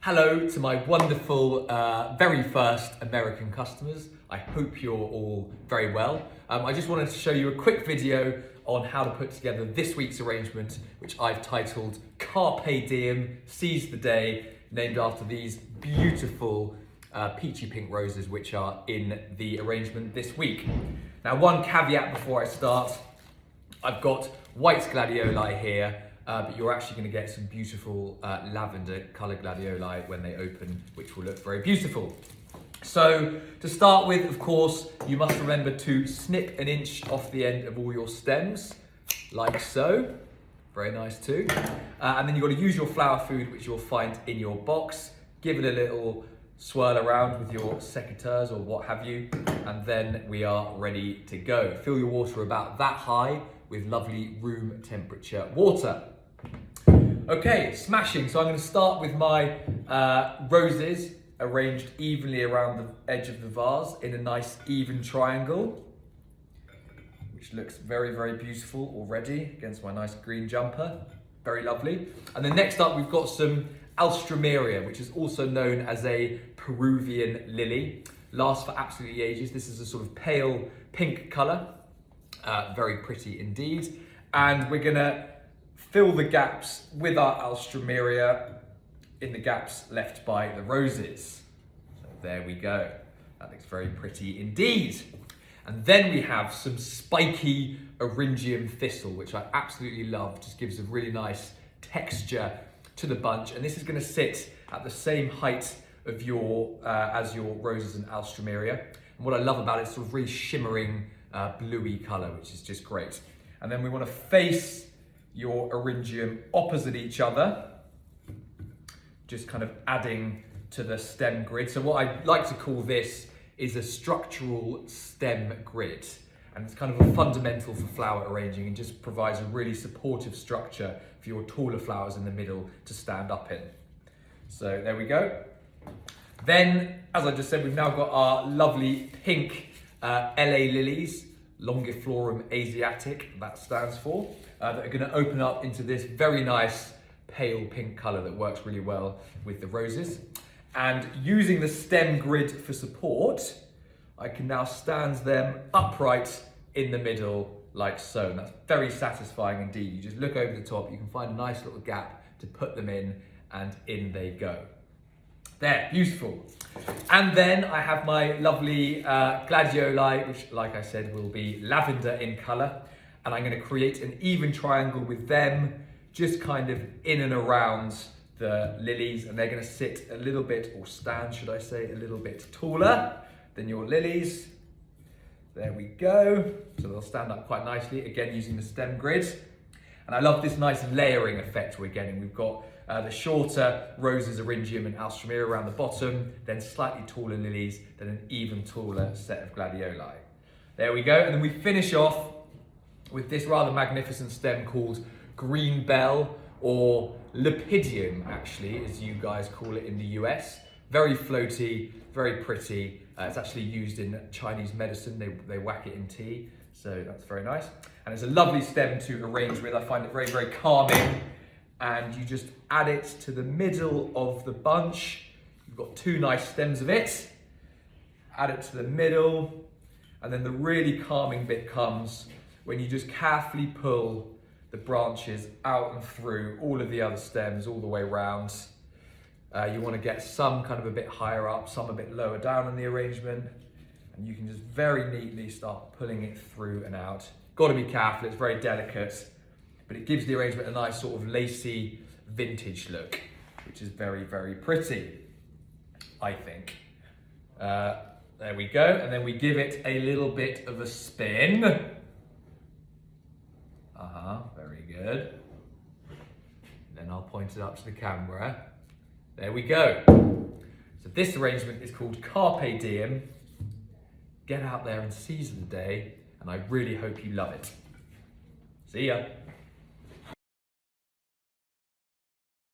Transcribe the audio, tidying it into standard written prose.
Hello to my wonderful, very first American customers. I hope you're all very well. I just wanted to show you a quick video on how to put together this week's arrangement, which I've titled Carpe Diem, Seize the Day, named after these beautiful peachy pink roses which are in the arrangement this week. Now, one caveat before I start, I've got white gladioli here, but you're actually going to get some beautiful lavender coloured gladioli when they open, which will look very beautiful. So to start with, of course, you must remember to snip an inch off the end of all your stems, like so. Very nice too. And then you've got to use your flower food, which you'll find in your box. Give it a little swirl around with your secateurs or what have you, and then we are ready to go. Fill your water about that high with lovely room temperature water. Okay, smashing. So I'm going to start with my roses arranged evenly around the edge of the vase in a nice even triangle, which looks very, very beautiful already against my nice green jumper. Very lovely. And then next up, we've got some Alstroemeria, which is also known as a Peruvian lily. Lasts for absolutely ages. This is a sort of pale pink colour. Very pretty indeed. And we're going to fill the gaps with our Alstroemeria in the gaps left by the roses. So there we go. That looks very pretty indeed. And then we have some spiky Eryngium thistle, which I absolutely love. Just gives a really nice texture to the bunch. And this is going to sit at the same height of your as your roses and Alstroemeria. And what I love about it is sort of really shimmering bluey colour, which is just great. And then we want to face your Eryngium opposite each other, just kind of adding to the stem grid. So what I like to call this is a structural stem grid. And it's kind of a fundamental for flower arranging and just provides a really supportive structure for your taller flowers in the middle to stand up in. So there we go. Then, as I just said, we've now got our lovely pink LA lilies, Longiflorum asiatic, that stands for, that are going to open up into this very nice pale pink colour that works really well with the roses. And using the stem grid for support, I can now stand them upright in the middle like so. And that's very satisfying indeed. You just look over the top, you can find a nice little gap to put them in, and in they go. There, beautiful. And then I have my lovely gladioli, which, like I said, will be lavender in colour. And I'm going to create an even triangle with them, just kind of in and around the lilies. And they're going to sit a little bit, or stand, should I say, a little bit taller than your lilies. There we go. So they'll stand up quite nicely, again, using the stem grid. And I love this nice layering effect we're getting. We've got the shorter roses, Eryngium and Alstroemeria around the bottom, then slightly taller lilies, then an even taller set of gladioli. There we go. And then we finish off with this rather magnificent stem called Green Bell, or Lepidium, actually, as you guys call it in the US. Very floaty, very pretty. It's actually used in Chinese medicine. They whack it in tea, so that's very nice. And it's a lovely stem to arrange with. I find it very, very calming. And you just add it to the middle of the bunch. You've got two nice stems of it. Add it to the middle. And then the really calming bit comes when you just carefully pull the branches out and through all of the other stems all the way around. You want to get some kind of a bit higher up, some a bit lower down in the arrangement. And you can just very neatly start pulling it through and out. Got to be careful, it's very delicate, but it gives the arrangement a nice sort of lacy vintage look, which is very, very pretty, I think. There we go, and then we give it a little bit of a spin. Very good. Then I'll point it up to the camera. There we go. So this arrangement is called Carpe Diem. Get out there and seize the day, and I really hope you love it. See ya.